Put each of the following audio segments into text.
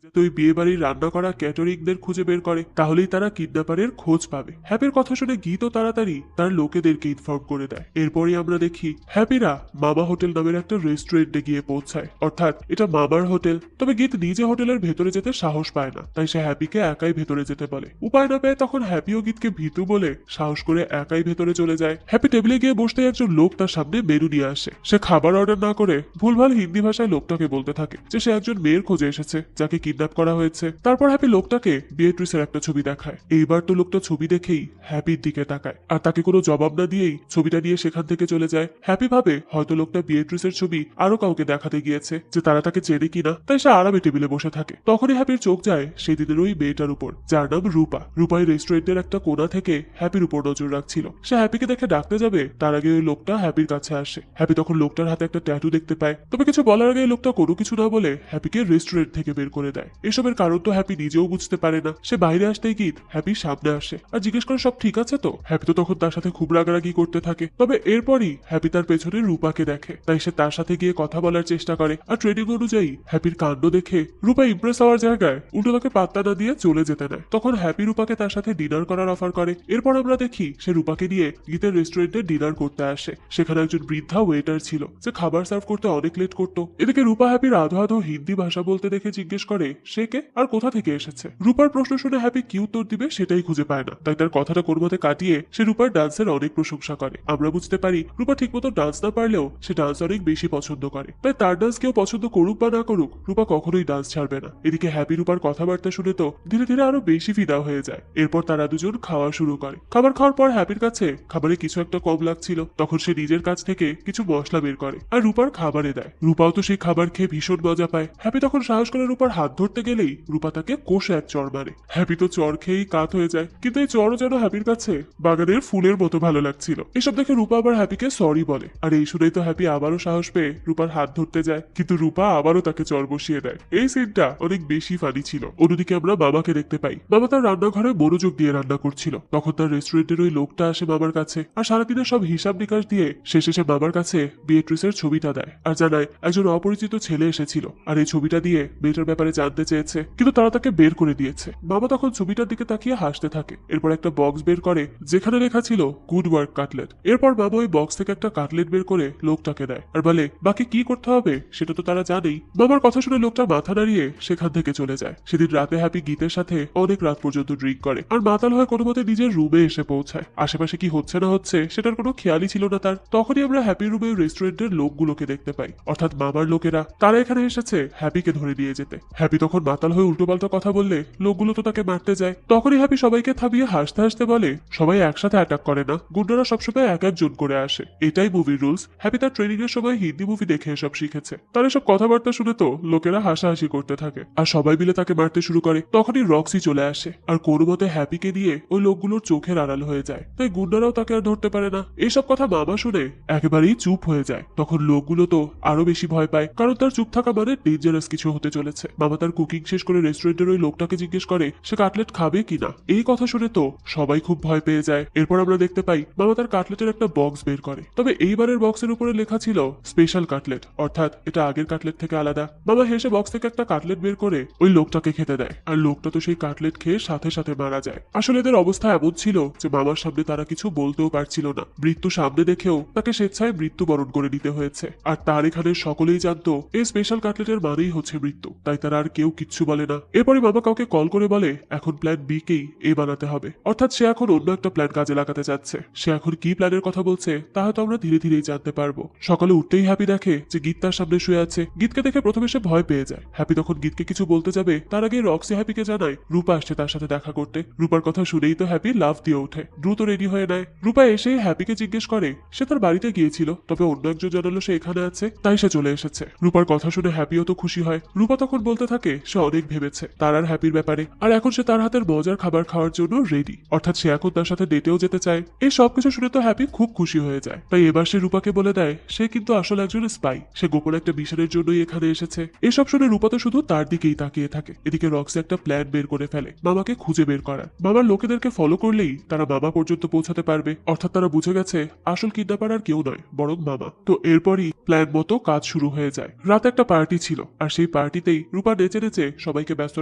যাতে ওই বিয়ে বাড়ির রান্না করা ক্যাটারিংদের খুঁজে বের করে, তাহলেই তারা কিডন্যাপারের খোঁজ পাবে। হ্যাপির কথা শুনে গীতও তাড়াতাড়ি তার লোকেদেরকে ইনফর্ম করে দেয়। এরপরই আমরা দেখি হ্যাপিরা মামা হোটেল নামের একটা রেস্টুরেন্টে গিয়ে পৌঁছায়, অর্থাৎ এটা মামার হোটেল। তবে গীত নিজে হোটেলের ভেতরে যেতে সাহস পায় না, তাই সে হ্যাপিকে একাই ভেতরে যেতে বলে। উপায় না পেয়ে তখন হ্যাপিও গীতকে ভীতু বলে সাহস করে একাই ভেতরে চলে যায়। হ্যাপি টেবিলে গিয়ে বসতে একজন লোক তার সামনে মেনু নিয়ে আসে। সে খাবার অর্ডার না করে ভুলভাল হিন্দি ভাষায় লোকটাকে বলতে থাকে যে সে একজন মেয়ের খোঁজে এসেছে যাকে কিডন্যাপ করা হয়েছে। তারপর হ্যাপি লোকটাকে বিয়েট্রিসের একটা ছবি দেখায়। এইবার তো লোকটা ছবি দেখেই হ্যাপির দিকে তাকায়, আর তাকে কোনো জবাব না দিয়েই ছবিটা নিয়ে সেখান থেকে চলে যায়। হ্যাপি ভাবে হয়তো লোকটা বিয়েট্রিসের ছবি আরো কাউকে দেখাতে গিয়েছে যে তারা তাকে চেনে কিনা, তাই সে আরামে টেবিলে বসে থাকে। তখনই হ্যাপির চোখ যায় সেই দিনের ওই মেয়েটার উপর, যার নাম রূপা। রূপাই রেস্টুরেন্টের একটা কোণা থেকে হ্যাপির উপর নজর রাখছিল। সে হ্যাপিকে দেখে ডাকতে যাবে, তার আগে ওই লোকটা হ্যাপির কাছে আসে। হ্যাপি তখন লোকটার হাতে একটা ট্যাটু দেখতে পায়, তবে কিছু বলার আগে লোকটা কোনো কিছু না বলে হ্যাপিকে রেস্টুরেন্ট থেকে বের করে দেয়। এসবের কারণ তো হ্যাপি নিজেও বুঝতে পারে না। সে বাইরে আসতেই গীত হ্যাপির সামনে আসে আর জিজ্ঞেস করে সব ঠিক আছে তো। হ্যাপি তো তখন তার সাথে খুব রাগারাগি করতে থাকে, তবে এরপরই হ্যাপি তার পেছনে রূপাকে দেখে, তাই সে তার সাথে গিয়ে কথা বলার চেষ্টা করে। আর ট্রেনিং অনুযায়ী হ্যাপির কাণ্ড দেখে রূপা ইমপ্রেস হওয়ার জায়গায় উল্টো তাকে পাত্তা না দিয়ে চলে যেতে নেয়। তখন হ্যাপি রূপাকে তার সাথে ডিনার করার অফার করে। এরপর আমরা দেখি সে রূপাকে নিয়ে গীতের রেস্টুরেন্টে ডিনার করতে আসে। সেখানে একজন বৃদ্ধা ওয়েটার ছিল যে খাবার সার্ভ করতে অনেক লেট করতো। এদিকে রূপা হ্যাপির আধো আধো হিন্দি ভাষা বলতে দেখে জিজ্ঞেস করে সে কে আর কোথা থেকে এসেছে। রূপার প্রশ্ন শুনে হ্যাপি কি উত্তর দিবে সেটাই খুঁজে পায় না, তাই তার কথাটা কোন মতে কাটিয়ে সে রূপার ডান্সের অনেক প্রশংসা করে। আমরা বুঝতে পারি রূপা ঠিকমতো ডান্স না পারলেও সে ডান্স অনেক বেশি পছন্দ করে, তাই তার ডান্স কেউ পছন্দ করুক বা না করুক রূপা কখনোই ডান্স ছাড়বে না। এদিকে হ্যাপি রূপার কথাবার্তা শুনে তো ধীরে ধীরে আরো বেশি ফিদা হয়ে যায়। এরপর তারা দুজন খাওয়া শুরু করে। খাবার খাওয়ার পর হ্যাপির কাছে খাবারে কিছু একটা কম লাগছিল, তখন সে নিজের কাছ থেকে কিছু মশলা বের করে আর রূপার খাবারে দেয়। রূপাও তো সেই খাবার খেয়ে ভীষণ মজা পায়। হ্যাপি তখন সাহস করে রূপার হাত ধরতে গেলেই রূপা তাকে কষে এক চড় মারে। হ্যাপি তো চড় খেয়েই কাত হয়ে যায়, কিন্তু এই চড়ও যেন হ্যাপির কাছে বাগানের ফুলের মতো ভালো লাগছিল। এসব দেখে রূপা আবার হ্যাপিকে সরি বলে, আর এই শুনেই তো হ্যাপি আবারও সাহস পেয়ে রূপার হাত ধরতে যায়, কিন্তু রূপা আবারও তাকে চড় বসিয়ে দেয়। এই সিনটা অনেক বেশি ফানি ছিল। অন্যদিকে আমরা মামাকে দেখতে পাই। মামা তার রান্নাঘরে মনোযোগ দিয়ে রান্না করছিল। তখন তার রেস্টুরেন্টের ওই লোকটা আসে মামার কাছে আর সারাদিনের সব হিসাব নিকাশ দিয়ে শেষে সে মামার কাছে বিয়েট্রিসের ছবিটা দেয় আর জানায় একজন অপরিচিত ছেলে এসেছিল আর এই ছবিটা দিয়ে মেয়েটার ব্যাপারে জানতে চেয়েছে, কিন্তু তারা তাকে বের করে দিয়েছে। মামা তখন ছবিটার দিকে তাকিয়ে হাসতে থাকে। এরপর একটা বক্স বের করে যেখানে লেখা ছিল গুড ওয়ার্ক কাটলেট। এরপর মামা ওই বক্স থেকে একটা কাটলেট বের করে লোকটাকে দেয় আর বলে বাকি কি করতে হবে সেটা তো তারা জানেই। মামার কথা শুনে লোকটা মাথা নাড়িয়ে সেখান থেকে চলে যায়। সেদিন রাতে হ্যাপি গীতের সাথে অনেক রাত পর্যন্ত ড্রিঙ্ক করে আর মাতাল হয়ে কোনো মতে নিজের রুমে এসে পৌঁছায়। আশেপাশে কি হচ্ছে না হচ্ছে সেটার কোনো খেয়ালই ছিল না তার। তখনই আমরা হ্যাপি রুমে রেস্টুরেন্টের লোকগুলোকে দেখতে পাই, অর্থাৎ মামার লোকেরা। তারা এখানে এসেছে হ্যাপিকে ধরে নিয়ে যেতে। হ্যাপি তখন মাতাল হয়ে উল্টোপাল্টা কথা বললে লোকগুলো তো তাকে মারতে যায়। তখনই হ্যাপি সবাইকে থামিয়ে হাসতে হাসতে বলে সবাই একসাথে অ্যাটাক করে না, গুন্ডারা সবসময় এক একজন করে আসে, এটাই মুভির রুলস। হ্যাপি তার ট্রেনিং এর সময় হিন্দি মুভি দেখে এসব শিখেছে। তার এসব কথাবার্তা শুনে তো লোকেরা হাসাহাসি করতে থাকে আর সবাই মিলে তাকে মারতে শুরু করে। তখনই রক্সি চলে আসে আর কোনো মতে হ্যাপিকে দিয়ে ওই লোকগুলোর চোখের আড়াল হয়ে যায়, তাই গুন্ডারাও তাকে আর ধরতে পারে না। এইসব কথা মামা শুনে একেবারেই চুপ হয়ে যায়। তখন লোকগুলো তো আরো বেশি ভয় পায়, কারণ তার চুপ থাকা মানে ডেঞ্জারাস কিছু হতে চলেছে। মামা তার কুকিং শেষ করে রেস্টুরেন্টের ওই লোকটাকে জিজ্ঞেস করে সে কাটলেট খাবে কিনা। এই কথা শুনে তো সবাই খুব ভয় পেয়ে যায়। এরপর আমরা দেখতে পাই মামা তার কাটলেটের একটা বক্স বের করে, তবে এইবারের বক্সের উপরে লেখা ছিল স্পেশাল কাটলেট, অর্থাৎ এটা আগের কাটলেট থেকে আলাদা। মামা হেসে বক্স থেকে একটা কাটলেট বের করে ওই লোকটাকে খেতে দেয়, আর লোকটা তো সেই কাটলেট খেয়ে সাথে সাথে মারা যায়। আসলে এদের অবস্থা এমন ছিল যে মামার সামনে তারা কিছু বলতেও পারছিল না। মৃত্যু সামনে দেখেও তাকে স্বেচ্ছায় মৃত্যুবরণ করে নিতে হয়েছে। আর তার এখানে সকলেই জানতো এই স্পেশাল কাটলেটের মানেই হচ্ছে মৃত্যু, তাই তারা আর কেউ কিচ্ছু বলে না। এরপরে মামা কাউকে কল করে বলে এখন প্ল্যান বি কেই এ বানাতে হবে, অর্থাৎ সে এখন অন্য একটা প্ল্যান কাজে লাগাতে চাচ্ছে। সে এখন কি প্ল্যানের কথা বলছে তা হয়তো আমরা ধীরে ধীরেই জানতে পারবো। সকালে উঠতেই হ্যাপি দেখে যে গীত তার সামনে শুয়ে আছে। গীতকে দেখে প্রথমে সে ভয় পেয়ে যায়। হ্যাপি তখন গীতকে কিছু বলতে যাবে, তার আগে রক্সি হ্যাপিকে জানায় রূপা আসছে তার সাথে দেখা করতে। রূপার কথা শুনেই তো হ্যাপি লাফ দিয়ে ওঠে, দ্রুত রেডি হয়ে নেয়। রূপা এসে হ্যাপিকে জিজ্ঞেস করে সে তার বাড়িতে গিয়েছিল, তবে অন্য একজন জানালো সে এখানে আছে, তাই সে চলে এসেছে। রূপার কথা শুনে হ্যাপিও তো খুশি হয়। রূপা তখন বলতে থাকে সে অনেক ভেবেছে তার আর হ্যাপির ব্যাপারে, আর এখন সে তার হাতের মজার খাবার খাওয়ার জন্য রেডি, অর্থাৎ সে এখন তার সাথে ডেটেও যেতে চায়। এই সবকিছু শুনে তো হ্যাপি খুব খুশি হয়ে যায়। তাই এবার সে রূপাকে বলে দেয় সে কিন্তু আসলে একজন স্পাই, সে গোপন একটা মিশনের জন্যই এখানে এসেছে। এসব শুনে রূপা তো শুধু তার দিকেই তাকিয়ে থাকে। এদিকে রক্সি একটা প্ল্যান বের করে ফেলে মামাকে খুঁজে বের করার। মামার লোকেদেরকে ফলো করলেই তারা মামা পর্যন্ত পৌঁছাতে পারবে, অর্থাৎ তারা বুঝে গেছে আসল কিডন্যাপার আর কেউ নয় বরং মামা। তো এরপরই প্ল্যান মতো কাজ শুরু হয়ে যায়। রাতে একটা পার্টি ছিল আর সেই পার্টিতেই রূপা নেচে নেচে নেচে সবাইকে ব্যস্ত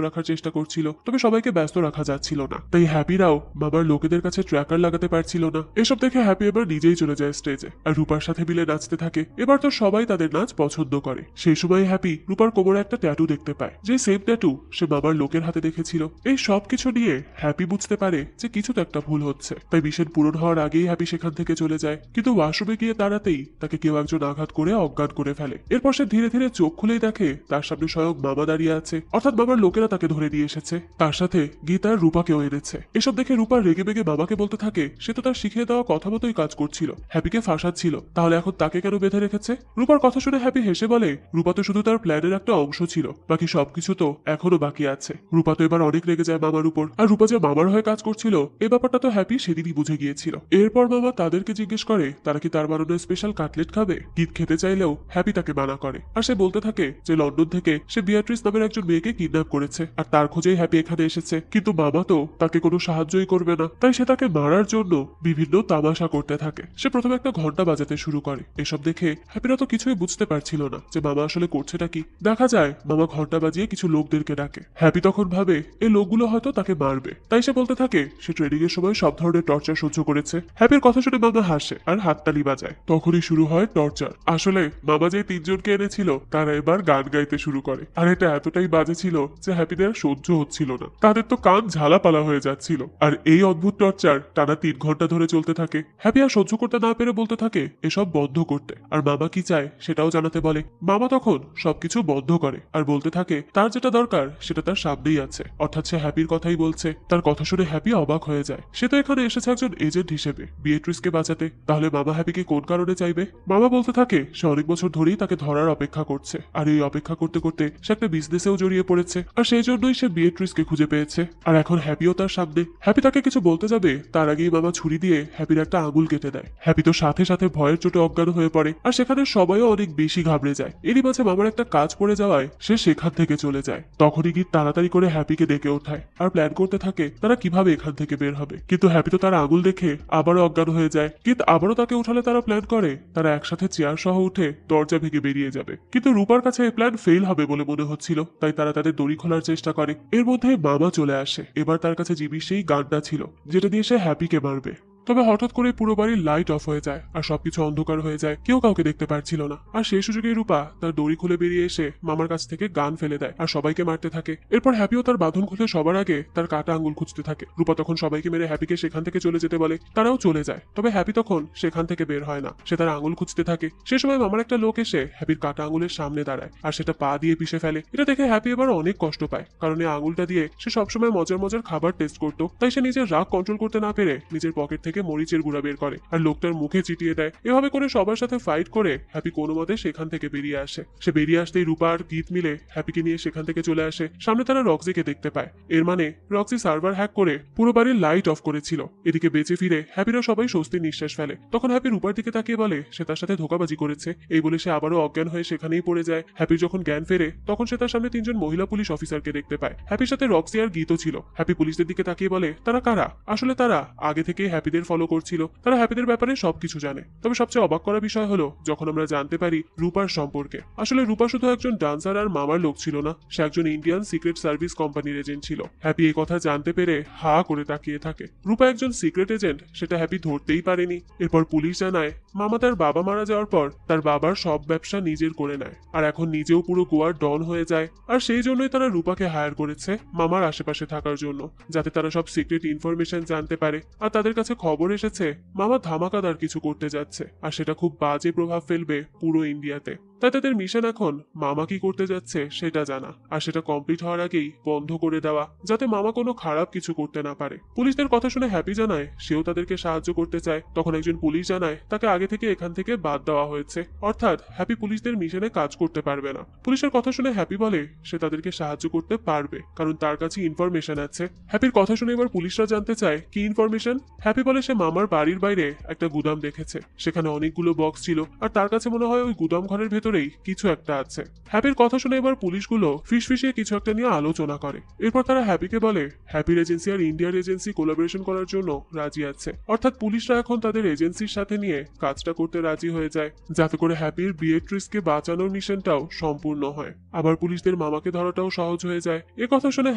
রাখার চেষ্টা করছিল, তবে সবাইকে ব্যস্ত রাখা যাচ্ছিল না। তাই হ্যাপিরাও মামার লোকেদের কাছে ট্র্যাকার লাগাতে পারছিল না। এসব দেখে হ্যাপি এবার নিজেই চলে যায় স্টেজে আর রূপার সাথে মিলে নাচতে থাকে। এবার তো সবাই তাদের নাচ পছন্দ করে। সেই সময় হ্যাপি রূপার কোমরে একটা ট্যাটু দেখতে পায়, যে সেম ট্যাটু সে মামার লোকের হাতে দেখেছিল। এই সব কিছু নিয়ে হ্যাপি বুঝতে পারে যে কিছু তো একটা ভুল হচ্ছে। তাই মিশন পূরণ হওয়ার আগেই হ্যাপি সেখান থেকে চলে যায়, কিন্তু ওয়াশরুমে গিয়ে দাঁড়াতেই তাকে কেউ একজন আঘাত করে অজ্ঞান করে ফেলে। এরপর সে ধীরে ধীরে চোখ খুলেই দেখে তার সামনে স্বয়ং মামা দাঁড়িয়ে আছে, অর্থাৎ মামার লোকেরা তাকে ধরে নিয়ে এসেছে। তার সাথে গীতার রূপাকেও এনেছে। এসব দেখে রূপা রেগে বেগে মামাকে বলতে থাকে সে তো তার শিখিয়ে দেওয়া কথা মতোই কাজ করছিল, হ্যাপিকে ফাঁসাচ্ছিল, তাহলে এখন তাকে কেন বেঁধে রেখেছে? রূপার কথা শুনে হ্যাপি হেসে বলে রূপা তো শুধু তার প্ল্যানের একটা অংশ ছিল, বাকি সবকিছু তো এখনো বাকি আছে। রূপা তো এবার অনেক রেগে যায় মামার উপর, আর রূপা যে মামার হয়ে কাজ করছিল এই ব্যাপারটা তো হ্যাপি সেদিনই বুঝে গিয়েছিল। এরপর মামা তাদেরকে জিজ্ঞেস করে তারা কি তার বানানো স্পেশাল কাটলেট খাবে। গীত খেতে চাইলেও হ্যাপি তাকে মানা করে, আর সে বলতে থাকে যে লন্ডন থেকে সে বিয়াট্রিস নামের একজন মেয়েকে কিডন্যাপ করেছে আর তার খোঁজেই হ্যাপি এখানে এসেছে, কিন্তু মামা তো তাকে কোনো সাহায্যই করবে না। তাই সে তাকে মারার জন্য বিভিন্ন তামাশা করতে থাকে। সে প্রথমে একটা ঘন্টা বাজাতে শুরু করে। এসব দেখে হ্যাপিরা তো কিছুই বুঝতে পারছিল না যে মামা আসলে করছেটা কি। দেখা যায় মামা ঘন্টা বাজিয়ে কিছু লোকদেরকে ডাকে। হ্যাপি তখন ভাবে এই লোকগুলো হয়তো তাকে মারবে, তাই সে বলতে থাকে সে ট্রেনিং এর সময় সব ধরনের টর্চার সহ্য করেছে। হ্যাপির কথা শুনে মামা হাসে আর হাততালি বাজায়। তখনই শুরু হয় টর্চার। আসলে মামা যে তিনজনকে এনেছিল তারা এবার গান গাইতে শুরু করে, আর এটা এতটাই বাজে ছিল যে হ্যাপিদের সহ্য হচ্ছিল না, তাদের তো কান ঝালাপালা হয়ে যাচ্ছিল। আর এই অদ্ভুত টর্চার টানা 3 ঘন্টা ধরে চলতে থাকে। হ্যাপি আর সহ্য করতে না পেরে বলতে থাকে এসব বন্ধ করতে, আর মামা কি চায় সেটাও জানাতে বলে। মামা তখন সবকিছু বন্ধ করে আর বলতে থাকে তার যেটা দরকার সেটা তার সামনেই আছে, অর্থাৎ সে হ্যাপির কথাই বলছে। তার কথা শুনে হ্যাপি অবাক হয়ে যায়। সে তো এখানে এসেছে একজন এজেন্ট হিসেবে বিয়েট্রিসকে বাঁচাতে, তাহলে মামা হ্যাপিকে কোন কারণে চাইবে? মামা বলতে থাকে সে অনেক বছর ধরেই তাকে ধরার অপেক্ষা করছে, আর এই অপেক্ষা করতে করতে সে একটা বিজনেসেও জড়িয়ে পড়েছে, আর সেই জন্যই সে বিয়েট্রিসকে খুঁজে পেয়েছে। আর এখন হ্যাপিও তার সামনে। হ্যাপি তাকে কিছু বলতে যাবে তার আগেই মামা ছুরি দিয়ে হ্যাপির একটা আঙুল কেটে দেয়। হ্যাপি তো সাথে সাথে ভয়ের চোটে অজ্ঞান হয়ে পড়ে, আর সেখানে সবাইও অনেক বেশি ঘাবড়ে যায়। এরই মাঝে মামার একটা কাজ পড়ে যাওয়ায় সে সেখান থেকে চলে যায়। তখনই গীত তাড়াতাড়ি করে হ্যাপিকে ডেকে ওঠায় আর প্ল্যান করতে থাকে তারা কিভাবে এখান থেকে বের হবে, কিন্তু হ্যাপি তো তার আঙুল দেখে আবারও অজ্ঞান হয়ে যায়। গীত আবারও তাকে উঠালে তারা প্ল্যান করে তারা একসাথে চেয়ার সহ উঠে দরজা ভেঙে বেরিয়ে যাবে, কিন্তু রূপার কাছে এই প্ল্যান ফেল হবে বলে মনে হচ্ছিল, তাই তারা তাদের দড়ি খোলার চেষ্টা করে। এর মধ্যে মামা চলে আসে। এবার তার কাছে জিবি সেই গানটা ছিল যেটা দিয়ে সে হ্যাপিকে মারবে। তবে হঠাৎ করে পুরো বাড়ির লাইট অফ হয়ে যায় আর সবকিছু অন্ধকার হয়ে যায়, কেউ কাউকে দেখতে পারছিল না। আর সেই সুযোগে রূপা তার দড়ি খুলে বেরিয়ে এসে মামার কাছ থেকে গান ফেলে দেয় আর সবাইকে মারতে থাকে। এরপর হ্যাপিও তার বাঁধন খুলে সবার আগে তার কাটা আঙ্গুল খুঁজতে থাকে। রূপা তখন সবাইকে মেরে হ্যাপিকে সেখান থেকে চলে যেতে বলে, তারাও চলে যায়। তবে হ্যাপি তখন সেখান থেকে বের হয় না, সে তার আঙুল খুঁজতে থাকে। সে সময় মামার একটা লোক এসে হ্যাপির কাটা আঙুলের সামনে দাঁড়ায় আর সেটা পা দিয়ে পিষে ফেলে। এটা দেখে হ্যাপি এবার অনেক কষ্ট পায়, কারণ এই আঙুলটা দিয়ে সে সবসময় মজার মজার খাবার টেস্ট করতো। তাই সে নিজের রাগ কন্ট্রোল করতে না পেরে নিজের পকেট থেকে মরিচের গুঁড়া বের করে আর লোকটার মুখে চিটিয়ে দেয়। এভাবে করে সবার সাথে ফাইট করে হ্যাপি কোনো মতে সেখান থেকে বেরিয়ে আসে। সে বেরিয়ে আসতেই রূপা আর গীত মিলে হ্যাপিকে নিয়ে সেখান থেকে চলে আসে। সামনে তারা রক্সিকে দেখতে পায়। এর মানে রক্সি সার্ভার হ্যাক করে পুরো বাড়ির লাইট অফ করেছিল। এদিকে বেঁচে ফিরে হ্যাপিরা সবাই স্বস্তির নিঃশ্বাস ফেলে। তখন হ্যাপি রূপার দিকে তাকিয়ে বলে সে তার সাথে ধোঁকাবাজি করেছে। এই বলে সে আবারও অজ্ঞান হয়ে সেখানেই পড়ে যায়। হ্যাপির যখন জ্ঞান ফেরে তখন সে তার সামনে 3 জন মহিলা পুলিশ অফিসারকে দেখতে পায়। হ্যাপির সাথে রক্সি আর গীতও ছিল। হ্যাপি পুলিশদের দিকে তাকিয়ে বলে তারা কারা? আসলে তারা আগে থেকে হ্যাপিদের ফলো করছিল, তারা হ্যাপিদের ব্যাপারে সবকিছু জানে। তবে সবচেয়ে অবাক করা বিষয় হলো যখন আমরা জানতে পারি রূপার সম্পর্কে। আসলে রূপা শুধু একজন ডান্সার আর মামার লোক ছিল না, সে একজন ইন্ডিয়ান সিক্রেট সার্ভিস কোম্পানির এজেন্ট ছিল। হ্যাপি এই কথা জানতে পেরে হা করে তাকিয়ে থাকে। রূপা একজন সিক্রেট এজেন্ট সেটা হ্যাপি ধরতেই পারেনি। এরপর পুলিশ জানায় মামা তার বাবা মারা যাওয়ার পর তার বাবার সব ব্যবসা নিজের করে নেয় আর এখন নিজেও পুরো গোয়ার ডন হয়ে যায়। আর সেই জন্যই তারা রূপাকে হায়ার করেছে মামার আশেপাশে থাকার জন্য, যাতে তারা সব সিক্রেট ইনফরমেশন জানতে পারে। আর তাদের কাছে খবর এসেছে মামা ধামাকাদার কিছু করতে যাচ্ছে, আর সেটা খুব বাজে প্রভাব ফেলবে পুরো ইন্ডিয়াতে। তাই তাদের মিশন এখন মামা কি করতে যাচ্ছে সেটা জানা, আর সেটা কমপ্লিট হওয়ার আগেই বন্ধ করে দেওয়া, যাতে মামা কোনো খারাপ কিছু করতে না পারে। পুলিশদের কথা শুনে হ্যাপি জানায় সেও তাদেরকে সাহায্য করতে চায়। তখন একজন পুলিশ জানায় তাকে আগে থেকে এখান থেকে বাদ দেওয়া হয়েছে, অর্থাৎ হ্যাপি পুলিশদের মিশনে কাজ করতে পারবে না। পুলিশের কথা শুনে হ্যাপি বলে সে তাদেরকে সাহায্য করতে পারবে, কারণ তার কাছে ইনফরমেশন আছে। হ্যাপির কথা শুনে এবার পুলিশরা জানতে চায় কি ইনফরমেশন। হ্যাপি বলে সে মামার বাড়ির বাইরে একটা গুদাম দেখেছে, সেখানে অনেকগুলো বক্স ছিল, আর তার কাছে মনে হয় ওই গুদাম ঘরের ভেতরে ভেতরেই কিছু একটা আছে। হ্যাপির কথা শুনে এবার পুলিশগুলো ফিসফিসিয়ে কিছু একটা নিয়ে আলোচনা করে। এরপর তারা হ্যাপিকে বলে হ্যাপির এজেন্সি আর ইন্ডিয়ার এজেন্সি কোলাবোরেশন করার জন্য রাজি আছে, অর্থাৎ পুলিশরা এখন তাদের এজেন্সির সাথে নিয়ে কাজটা করতে রাজি হয়ে যায়, যাতে করে হ্যাপির বিয়েট্রিসকে বাঁচানোর মিশনটাও সম্পূর্ণ হয়। আবার পুলিশদের মামাকে ধরাটাও সহজ হয়ে যায়। এ কথা শুনে